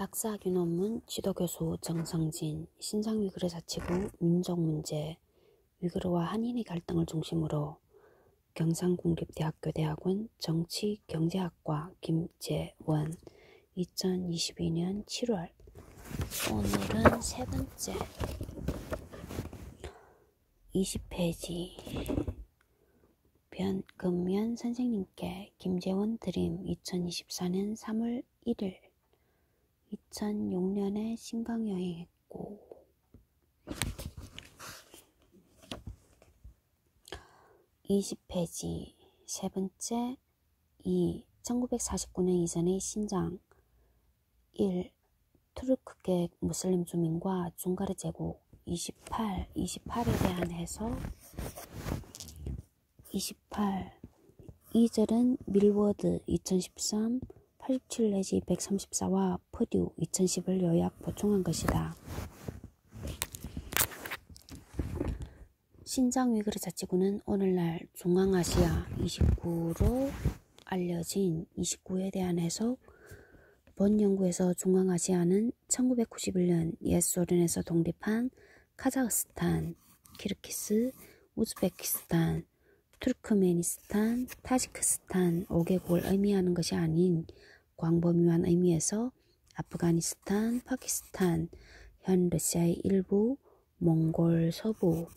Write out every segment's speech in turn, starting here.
박사학위 논문 지도교수 정성진, 신장 위구르 자치구 민족 문제, 위구르와 한인의 갈등을 중심으로 경상국립대학교 대학원 정치경제학과 김재원 2022년 7월. 오늘은 세 번째 20페이지 근면 선생님께 김재원 드림 2024년 3월 1일 2006년에 신강여행했고 20페이지 세 번째 1949년 이전의 신장 1. 투르크계 무슬림 주민과 중가르 제국 28에 대한 해석 28. 2절은 밀워드 2013 87 내지 134와 퍼듀 2010을 요약 보충한 것이다. 신장 위구르 자치구는 오늘날 중앙아시아 29로 알려진 29에 대한 해석. 본 연구에서 중앙아시아는 1991년 옛소련에서 독립한 카자흐스탄, 키르기스, 우즈베키스탄, 투르크메니스탄, 타지크스탄 5개국을 의미하는 것이 아닌 광범위한 의미에서 아프가니스탄, 파키스탄, 현 러시아의 일부, 몽골 서부,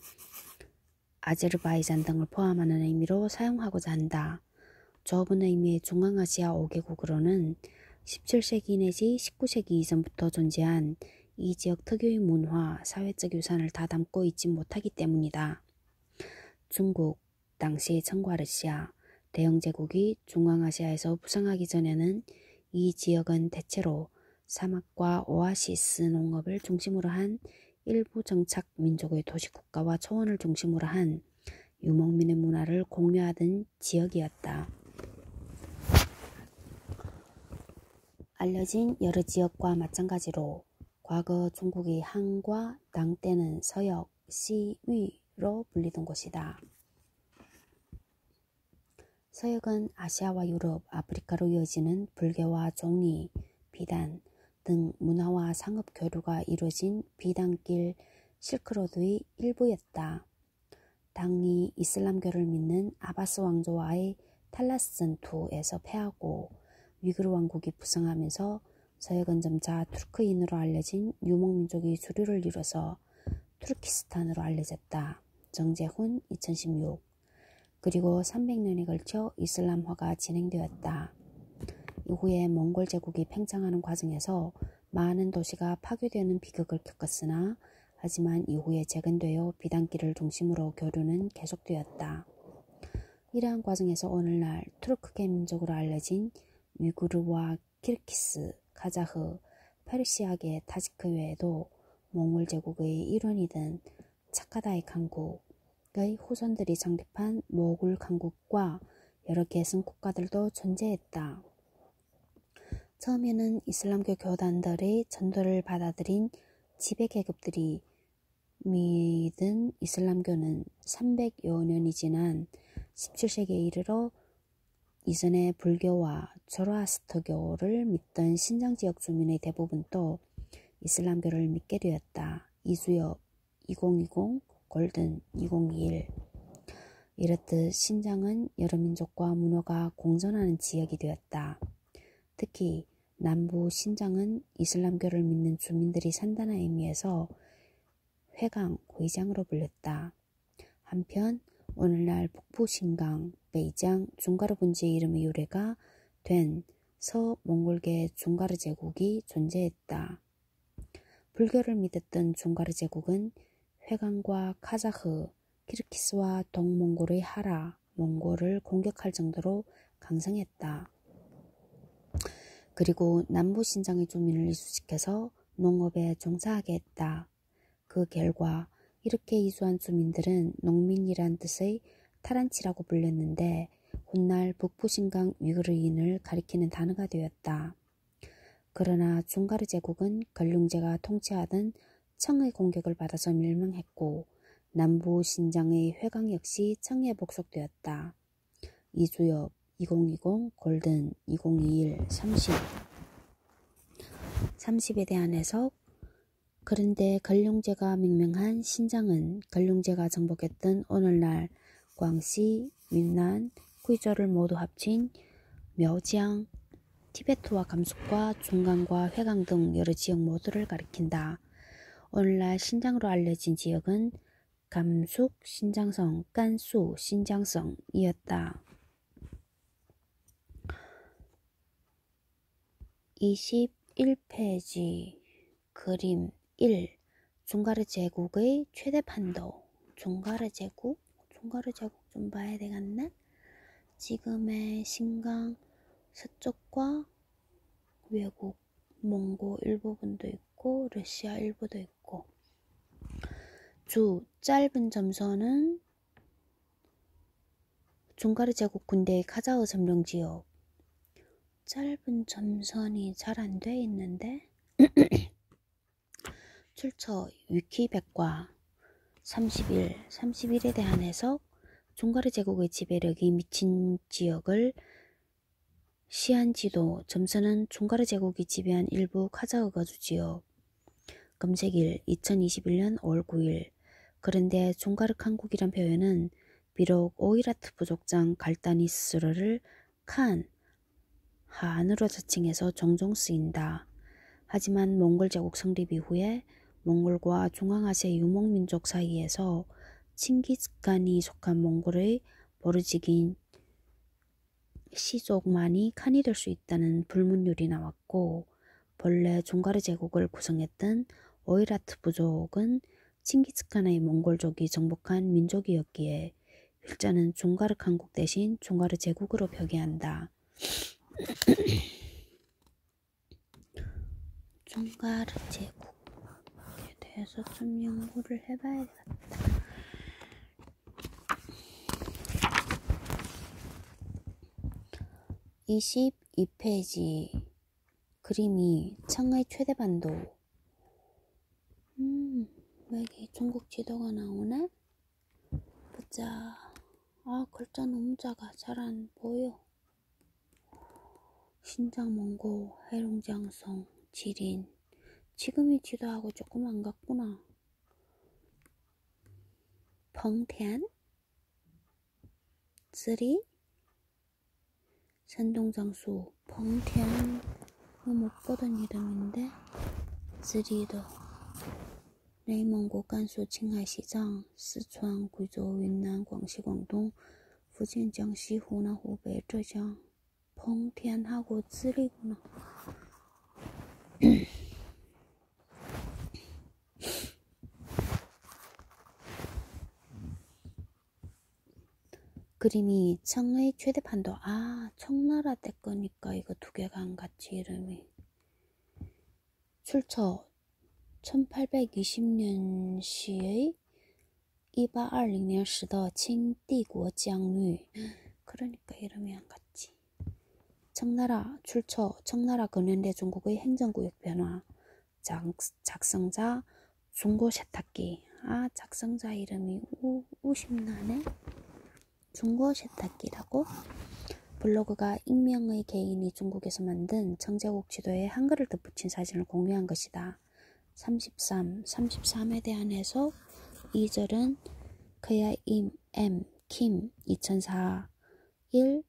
아제르바이잔 등을 포함하는 의미로 사용하고자 한다. 좁은 의미의 중앙아시아 5개국으로는 17세기 내지 19세기 이전부터 존재한 이 지역 특유의 문화, 사회적 유산을 다 담고 있지 못하기 때문이다. 중국, 당시 청과 러시아, 대영 제국이 중앙아시아에서 부상하기 전에는 이 지역은 대체로 사막과 오아시스 농업을 중심으로 한 일부 정착 민족의 도시국가와 초원을 중심으로 한 유목민의 문화를 공유하던 지역이었다. 알려진 여러 지역과 마찬가지로 과거 중국의 한과 당 때는 서역, 시위로 불리던 곳이다. 서역은 아시아와 유럽, 아프리카로 이어지는 불교와 종리, 비단 등 문화와 상업 교류가 이루어진 비단길 실크로드의 일부였다. 당이 이슬람교를 믿는 아바스 왕조와의 탈라스 전투에서 패하고 위구르 왕국이 부상하면서 서역은 점차 투르크인으로 알려진 유목민족이 주류를 이뤄서 투르키스탄으로 알려졌다. 정재훈 2016. 그리고 300년에 걸쳐 이슬람화가 진행되었다. 이후에 몽골 제국이 팽창하는 과정에서 많은 도시가 파괴되는 비극을 겪었으나 하지만 이후에 재건되어 비단길을 중심으로 교류는 계속되었다. 이러한 과정에서 오늘날 투르크계 민족으로 알려진 위구르와 키르기스, 카자흐, 페르시아계 타지크 외에도 몽골 제국의 일원이던 차카다이 강국의 후손들이 창립한 모굴 강국과 여러 계승 국가들도 존재했다. 처음에는 이슬람교 교단들의 전도를 받아들인 지배 계급들이 믿은 이슬람교는 300여 년이 지난 17세기에 이르러 이전에 불교와 조로아스터교를 믿던 신장 지역 주민의 대부분도 이슬람교를 믿게 되었다. 이수엽 2020 골든 2021. 이렇듯 신장은 여러 민족과 문화가 공존하는 지역이 되었다. 특히 남부 신장은 이슬람교를 믿는 주민들이 산다는 의미에서 회강, 회장으로 불렸다. 한편 오늘날 북부 신강, 베이장, 중가르 분지의 이름의 유래가 된 서몽골계 중가르 제국이 존재했다. 불교를 믿었던 중가르 제국은 회강과 카자흐, 키르기스와 동몽골의 하라, 몽골을 공격할 정도로 강성했다. 그리고 남부 신장의 주민을 이주시켜서 농업에 종사하게 했다. 그 결과 이렇게 이주한 주민들은 농민이란 뜻의 타란치라고 불렸는데 훗날 북부 신강 위구르인을 가리키는 단어가 되었다. 그러나 중가르 제국은 걸륭제가 통치하던 청의 공격을 받아서 멸망했고 남부 신장의 회강 역시 청에 복속되었다. 이주엽 2020 골든 2021 30. 30에 대한 해석. 그런데 근룡제가 명명한 신장은 근룡제가 정복했던 오늘날 광시, 윈난, 구이조를 모두 합친 묘지양, 티베트와 감숙과 중강과 회강 등 여러 지역 모두를 가리킨다. 오늘날 신장으로 알려진 지역은 감숙, 신장성, 깐수, 신장성이었다. 21페이지 그림 1. 중가르 제국의 최대 판도. 중가르 제국 좀 봐야 되겠네. 지금의 신강 서쪽과 외국, 몽고 일부분도 있고 러시아 일부도 있고. 짧은 점선은 중가르 제국 군대의 카자흐 점령지역. 짧은 점선이 잘 안 돼 있는데. 출처 위키백과. 31에 대한 해석. 중가르 제국의 지배력이 미친 지역을 시한 지도. 점선은 중가르 제국이 지배한 일부 카자흐 거주 지역. 검색일 2021년 5월 9일. 그런데 중가르 칸국이란 표현은 비록 오이라트 부족장 갈다니스르를 한으로 자칭해서 종종 쓰인다. 하지만 몽골 제국 성립 이후에 몽골과 중앙아시아 유목민족 사이에서 칭기즈칸이 속한 몽골의 보르지긴 시족만이 칸이 될 수 있다는 불문율이 나왔고, 본래 중가르 제국을 구성했던 오이라트 부족은 칭기즈칸의 몽골족이 정복한 민족이었기에 일자는 중가르 칸국 대신 중가르 제국으로 표기한다. 중가르 제국에 대해서 좀 연구를 해봐야 되겠다. (22페이지) 그림이 청의 최대반도. 여기 중국 지도가 나오네? 보자. 글자 너무 작아. 잘 안 보여. 신장 몽고, 해룡장성, 지린. 지금의 지도하고 조금 안 같구나. 펑텐, 쓰리, 산동장수. 펑텐 못 보던 이름인데. 쓰리도 내몽고, 깐수, 칭하이시장, 스촨, 구이조, 윈난, 광시, 광동, 후진,江西, 호나, 후베이,浙江. 펑텐하고 쓰리구나. 그림이 청의 최대 판도. 청나라 때 거니까 이거 두 개가 안 같지, 이름이. 출처 1820년 시의 1820년 시더 칭帝国 将律. 그러니까 이름이 안 같지. 청나라. 출처 청나라 근현대 중국의 행정구역 변화. 작성자 중고 세탁기. 작성자 이름이 우심나네. 중고 세탁기라고? 블로그가 익명의 개인이 중국에서 만든 정제국 지도에 한글을 덧붙인 사진을 공유한 것이다. 33에 대한 해석. 2절은 그야 김 2004 1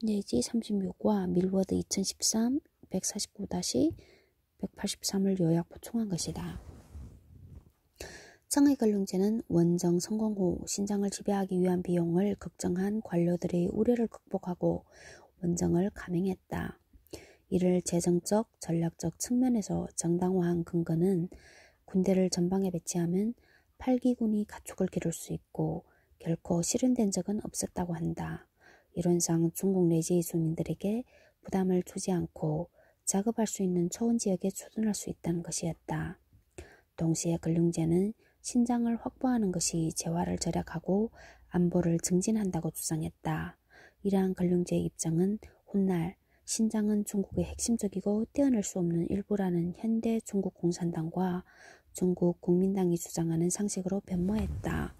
내지 36과 밀워드 2013 149-183을 요약 보충한 것이다. 청의 근룡제는 원정 성공 후 신장을 지배하기 위한 비용을 걱정한 관료들의 우려를 극복하고 원정을 감행했다. 이를 재정적, 전략적 측면에서 정당화한 근거는 군대를 전방에 배치하면 8기군이 가축을 기를 수 있고 결코 실현된 적은 없었다고 한다. 이론상 중국 내지의 주민들에게 부담을 주지 않고 작업할 수 있는 초원 지역에 주둔할 수 있다는 것이었다. 동시에 근룡제는 신장을 확보하는 것이 재화를 절약하고 안보를 증진한다고 주장했다. 이러한 근룡제의 입장은 훗날 신장은 중국의 핵심적이고 떼어낼 수 없는 일부라는 현대 중국 공산당과 중국 국민당이 주장하는 상식으로 변모했다.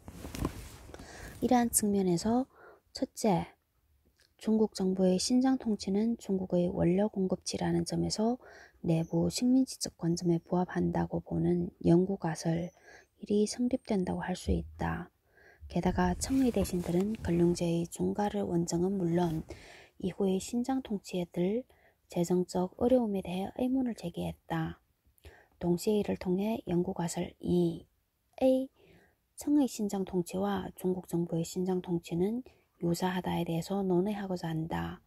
이러한 측면에서 첫째, 중국 정부의 신장 통치는 중국의 원료 공급지라는 점에서 내부 식민지적 관점에 부합한다고 보는 영구가설 일이 성립된다고 할 수 있다. 게다가 청의 대신들은 근룡제의 종가를 원정은 물론 이후의 신장 통치에 들 재정적 어려움에 대해 의문을 제기했다. 동시에 이를 통해 영구가설 2의 청의 신장 통치와 중국 정부의 신장 통치는 유사하다에 대해서 논의하고자 한다.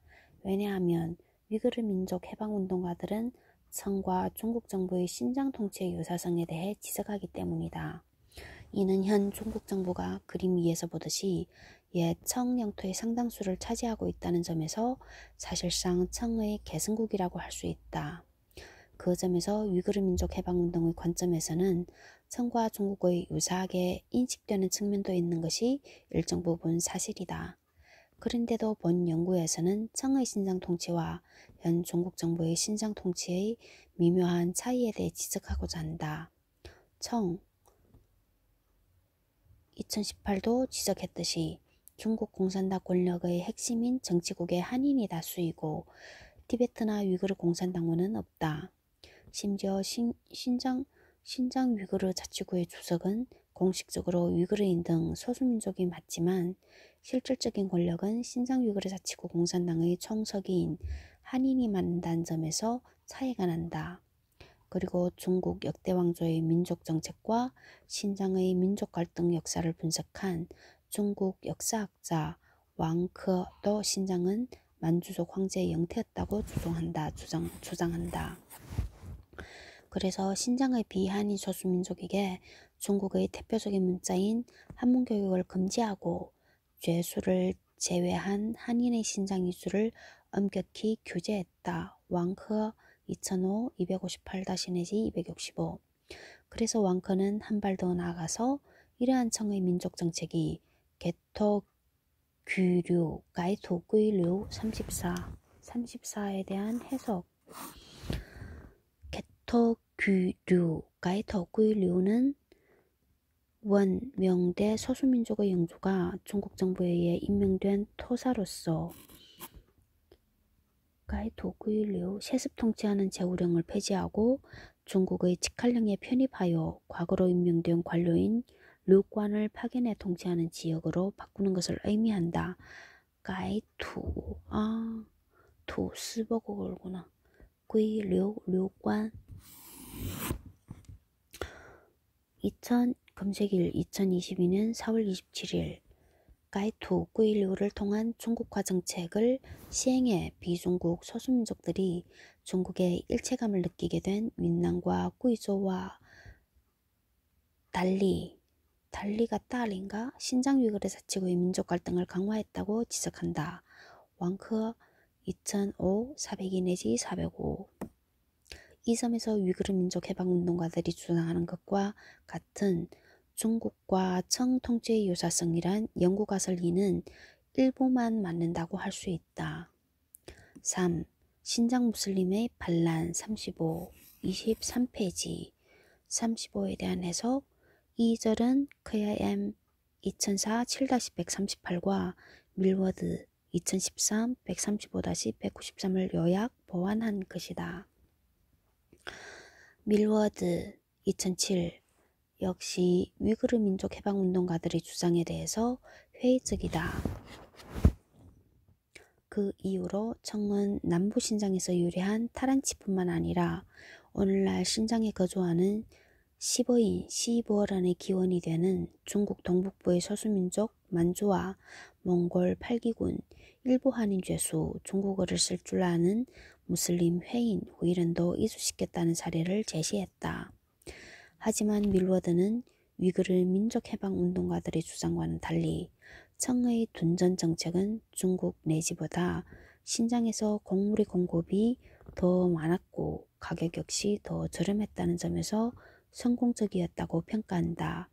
왜냐하면 위구르 민족 해방운동가들은 청과 중국 정부의 신장 통치의 유사성에 대해 지적하기 때문이다. 이는 현 중국 정부가 그림 위에서 보듯이 옛 청 영토의 상당수를 차지하고 있다는 점에서 사실상 청의 계승국이라고 할 수 있다. 그 점에서 위구르 민족 해방운동의 관점에서는 청과 중국의 유사하게 인식되는 측면도 있는 것이 일정 부분 사실이다. 그런데도 본 연구에서는 청의 신장 통치와 현 중국 정부의 신장 통치의 미묘한 차이에 대해 지적하고자 한다. 청 2018도 지적했듯이 중국 공산당 권력의 핵심인 정치국의 한인이 다수이고 티베트나 위구르 공산당원은 없다. 심지어 신장 위구르 자치구의 주석은 공식적으로 위구르인 등 소수민족이 맞지만 실질적인 권력은 신장 위구르 자치구 공산당의 총서기인 한인이 맡는다는 점에서 차이가 난다. 그리고 중국 역대 왕조의 민족 정책과 신장의 민족 갈등 역사를 분석한 중국 역사학자 왕크도 신장은 만주족 황제의 영태였다고 주장한다. 그래서 신장의 비한인 소수민족에게 중국의 대표적인 문자인 한문교육을 금지하고 죄수를 제외한 한인의 신장 이수를 엄격히 규제했다. 왕크 2005 258-265. 그래서 왕크는 한 발 더 나아가서 이러한 청의 민족 정책이 개토 규류 가이토 꾸이류 34에 대한 해석. 개토 규류 가이토 꾸이류는 원 명대 소수민족의 영주가 중국 정부에 의해 임명된 토사로서 가이토구일류 세습 통치하는 제후령을 폐지하고 중국의 직할령에 편입하여 과거로 임명된 관료인 류관을 파견해 통치하는 지역으로 바꾸는 것을 의미한다. 가이투 투 스버거 걸구나. 류관 검색일 2022년 4월 27일 가이투 꾸이류를 통한 중국화 정책을 시행해 비중국 소수민족들이 중국의 일체감을 느끼게 된 윈난과 꾸이조와 달리가 딸인가 신장 위구르 자치구의 민족 갈등을 강화했다고 지적한다. 왕크 2005 402-405. 이 점에서 위구르 민족 해방운동가들이 주장하는 것과 같은 중국과 청 통치의 유사성이란 영구가설 2는 일부만 맞는다고 할 수 있다. 3. 신장 무슬림의 반란 35, 23페이지 35에 대한 해석. 이 절은 KIM 2004 7-138과 밀워드 2013 135-193을 요약 보완한 것이다. 밀워드 2007 역시 위구르 민족 해방운동가들의 주장에 대해서 회의적이다. 그 이후로 청은 남부 신장에서 유래한 타란치뿐만 아니라 오늘날 신장에 거주하는 시버어란의 기원이 되는 중국 동북부의 소수민족 만주와 몽골 8기군, 일부 한인 죄수, 중국어를 쓸 줄 아는 무슬림 회인 후이른도 이수시켰다는 사례를 제시했다. 하지만 밀워드는 위구르 민족 해방 운동가들의 주장과는 달리 청의 둔전 정책은 중국 내지보다 신장에서 곡물의 공급이 더 많았고 가격 역시 더 저렴했다는 점에서 성공적이었다고 평가한다.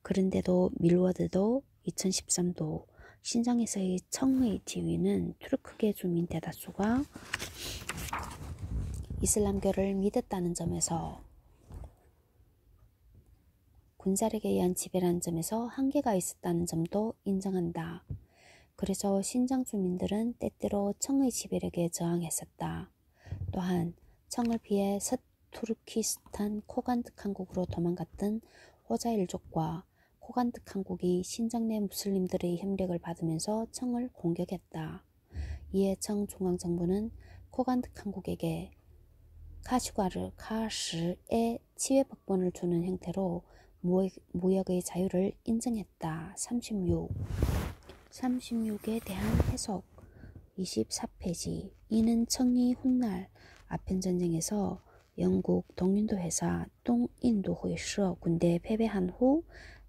그런데도 밀워드도 2013도 신장에서의 청의 지위는 투르크계 주민 대다수가 이슬람교를 믿었다는 점에서 군사력에 의한 지배라는 점에서 한계가 있었다는 점도 인정한다. 그래서 신장 주민들은 때때로 청의 지배력에 저항했었다. 또한 청을 피해 서투르키스탄 코간드 칸국으로 도망갔던 호자일족과 코간드 칸국이 신장 내 무슬림들의 협력을 받으면서 청을 공격했다. 이에 청 중앙정부는 코간드 칸국에게 카슈가르 카시의 치외 법권을 주는 형태로 무역의 자유를 인정했다. 36에 대한 해석 24페이지. 이는 청이 훗날 아편전쟁에서 영국 동인도 회사 동인도회社군대에 패배한 후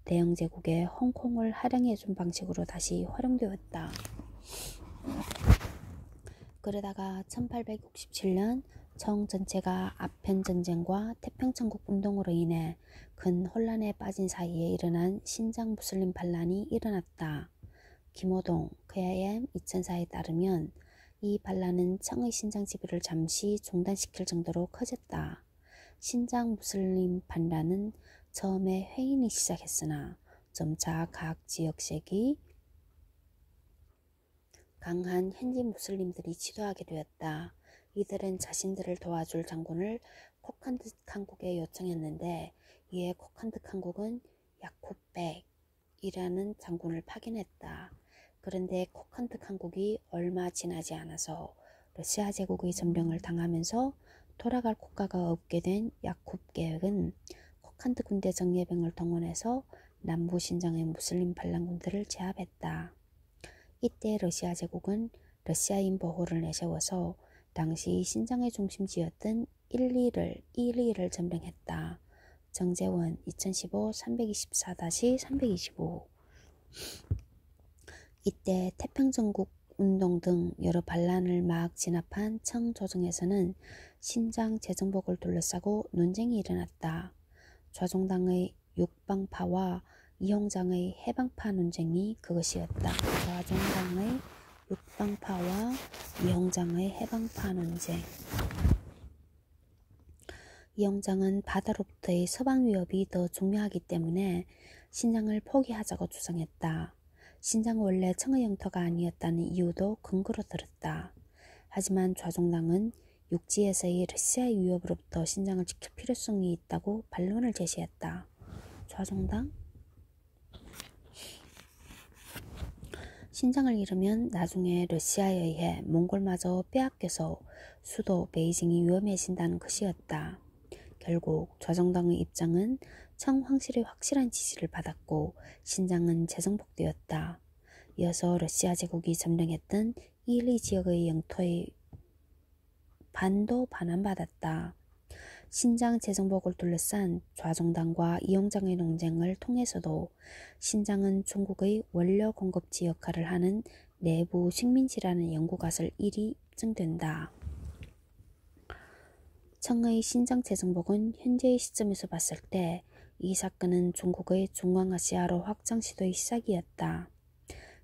대영 제국의 홍콩을 할양해준 방식으로 다시 활용되었다. 그러다가 1867년 청 전체가 아편전쟁과 태평천국 운동으로 인해 큰 혼란에 빠진 사이에 일어난 신장 무슬림 반란이 일어났다. 김호동, KIM 2004에 따르면 이 반란은 청의 신장 지배를 잠시 중단시킬 정도로 커졌다. 신장 무슬림 반란은 처음에 회인이 시작했으나 점차 각 지역색이 강한 현지 무슬림들이 지도하게 되었다. 이들은 자신들을 도와줄 장군을 코칸드 칸국에 요청했는데 이에 코칸드 칸국은 야쿠백이라는 장군을 파견했다. 그런데 코칸드 칸국이 얼마 지나지 않아서 러시아 제국의 점령을 당하면서 돌아갈 국가가 없게 된 야쿠백은 코칸드 군대 정예병을 동원해서 남부 신장의 무슬림 반란군들을 제압했다. 이때 러시아 제국은 러시아인 보호를 내세워서 당시 신장의 중심지였던 1리를 점령했다. 정재원 2015 324-325. 이때 태평전국 운동 등 여러 반란을 막 진압한 청 조정에서는 신장 재정복을 둘러싸고 논쟁이 일어났다. 좌종당의 육방파와 이홍장의 해방파 논쟁이 그것이었다. 좌종당의 육방파와 이홍장의 해방파 논쟁. 이홍장은 바다로부터의 서방 위협이 더 중요하기 때문에 신장을 포기하자고 주장했다. 신장은 원래 청의 영토가 아니었다는 이유도 근거로 들었다. 하지만 좌종당은 육지에서의 러시아의 위협으로부터 신장을 지킬 필요성이 있다고 반론을 제시했다. 좌종당? 신장을 잃으면 나중에 러시아에 의해 몽골마저 빼앗겨서 수도 베이징이 위험해진다는 것이었다. 결국 좌정당의 입장은 청 황실의 확실한 지지를 받았고 신장은 재정복되었다. 이어서 러시아 제국이 점령했던 이리 지역의 영토의 반도 반환받았다. 신장 재정복을 둘러싼 좌종당과 이홍장의 논쟁을 통해서도 신장은 중국의 원료 공급지 역할을 하는 내부 식민지라는 연구가설 일이 입증된다. 청의 신장 재정복은 현재의 시점에서 봤을 때 이 사건은 중국의 중앙아시아로 확장 시도의 시작이었다.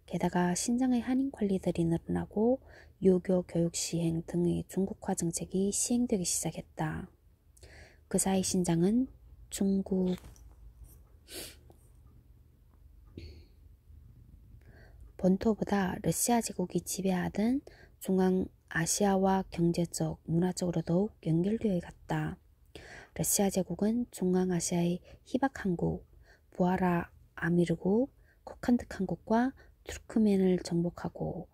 게다가 신장의 한인 관리들이 늘어나고 유교 교육 시행 등의 중국화 정책이 시행되기 시작했다. 그 사이 신장은 중국 본토보다 러시아 제국이 지배하던 중앙아시아와 경제적, 문화적으로 더욱 연결되어 갔다. 러시아 제국은 중앙아시아의 히박한국, 부하라 아미르국, 코칸드 칸국과 투르크멘을 정복하고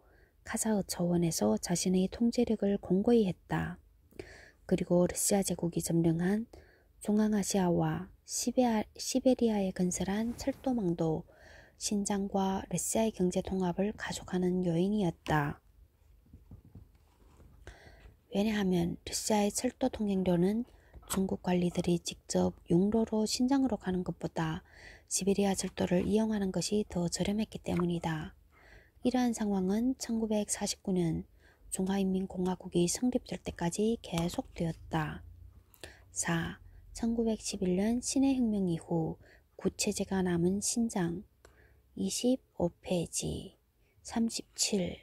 카자흐 초원에서 자신의 통제력을 공고히 했다. 그리고 러시아 제국이 점령한 중앙아시아와 시베리아에 건설한 철도망도 신장과 러시아의 경제 통합을 가속하는 요인이었다. 왜냐하면 러시아의 철도 통행료는 중국 관리들이 직접 육로로 신장으로 가는 것보다 시베리아 철도를 이용하는 것이 더 저렴했기 때문이다. 이러한 상황은 1949년 중화인민공화국이 성립될 때까지 계속되었다. 4. 1911년 신해혁명 이후 구체제가 남은 신장 25페이지 37.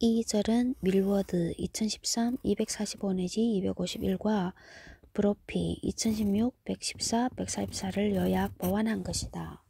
이 절은 밀워드 2013 245-251과 브로피 2016 114 144를 요약 보완한 것이다.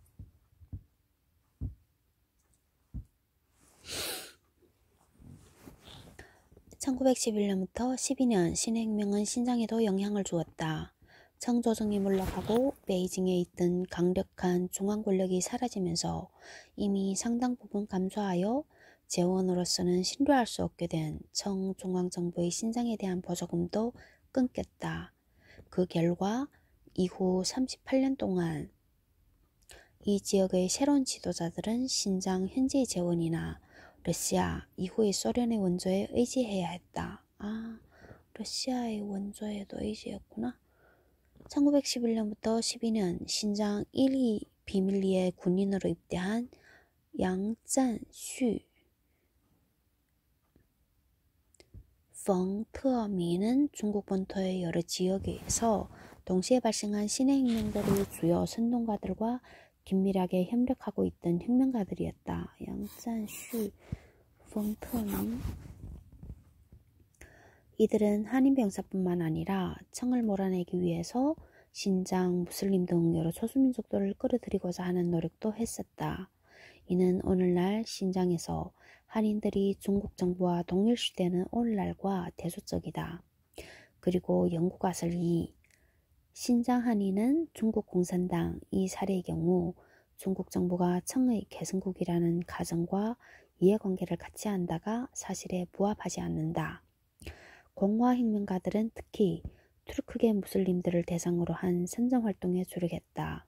(1911년부터 12년) 신해혁명은 신장에도 영향을 주었다. 청조정이 몰락하고 베이징에 있던 강력한 중앙 권력이 사라지면서 이미 상당 부분 감소하여 재원으로서는 신뢰할 수 없게 된 청중앙정부의 신장에 대한 보조금도 끊겼다. 그 결과 이후 38년 동안 이 지역의 새로운 지도자들은 신장 현지의 재원이나 러시아 이후의 소련의 원조에 의지해야 했다. 러시아의 원조에도 의지했구나. 1911년부터 12년 신장 1위 비밀리에 군인으로 입대한 양짠슈 펑트어미는 중국 본토의 여러 지역에서 동시에 발생한 신해혁명들의 주요 선동가들과 긴밀하게 협력하고 있던 혁명가들이었다. 양짠슈 펑트어미 이들은 한인 병사뿐만 아니라 청을 몰아내기 위해서 신장, 무슬림 등 여러 소수민족들을 끌어들이고자 하는 노력도 했었다. 이는 오늘날 신장에서 한인들이 중국 정부와 동일시되는 오늘날과 대조적이다. 그리고 영국아설 2. 신장 한인은 중국 공산당 이 사례의 경우 중국 정부가 청의 계승국이라는 가정과 이해관계를 같이 한다가 사실에 부합하지 않는다. 공화혁명가들은 특히 투르크계 무슬림들을 대상으로 한 선전활동에 주력했다.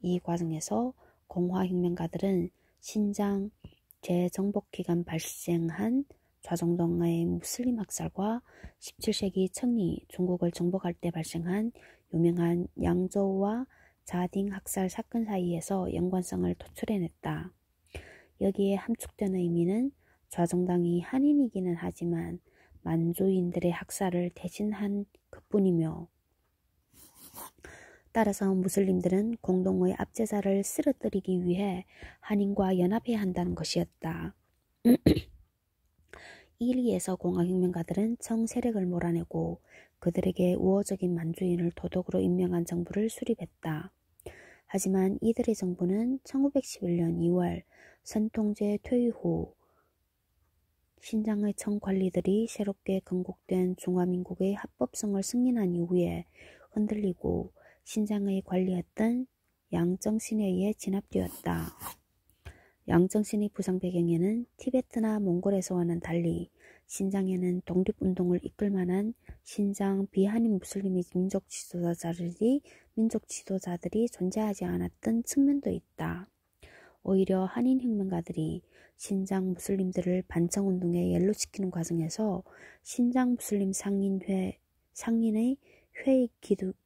이 과정에서 공화혁명가들은 신장 재정복기간 발생한 좌정동의 무슬림 학살과 17세기 청이 중국을 정복할 때 발생한 유명한 양조우와 자딩 학살 사건 사이에서 연관성을 도출해냈다. 여기에 함축된 의미는 좌정당이 한인이기는 하지만 만주인들의 학살을 대신한 그뿐이며 따라서 무슬림들은 공동의 압제자를 쓰러뜨리기 위해 한인과 연합해야 한다는 것이었다. 이리에서 공화혁명가들은 청 세력을 몰아내고 그들에게 우호적인 만주인을 도독으로 임명한 정부를 수립했다. 하지만 이들의 정부는 1911년 2월 선통제 퇴위 후 신장의 청 관리들이 새롭게 건국된 중화민국의 합법성을 승인한 이후에 흔들리고 신장의 관리였던 양정신에 의해 진압되었다. 양정신의 부상 배경에는 티베트나 몽골에서와는 달리 신장에는 독립운동을 이끌 만한 신장 비한인 무슬림의 민족 지도자들이 존재하지 않았던 측면도 있다. 오히려 한인 혁명가들이 신장 무슬림들을 반청운동에 연루시키는 과정에서 신장 무슬림 상인의 회의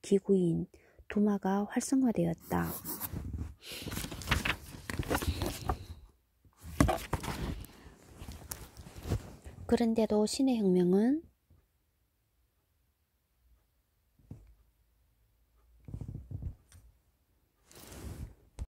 기구인 두마가 활성화되었다. 그런데도 신해혁명은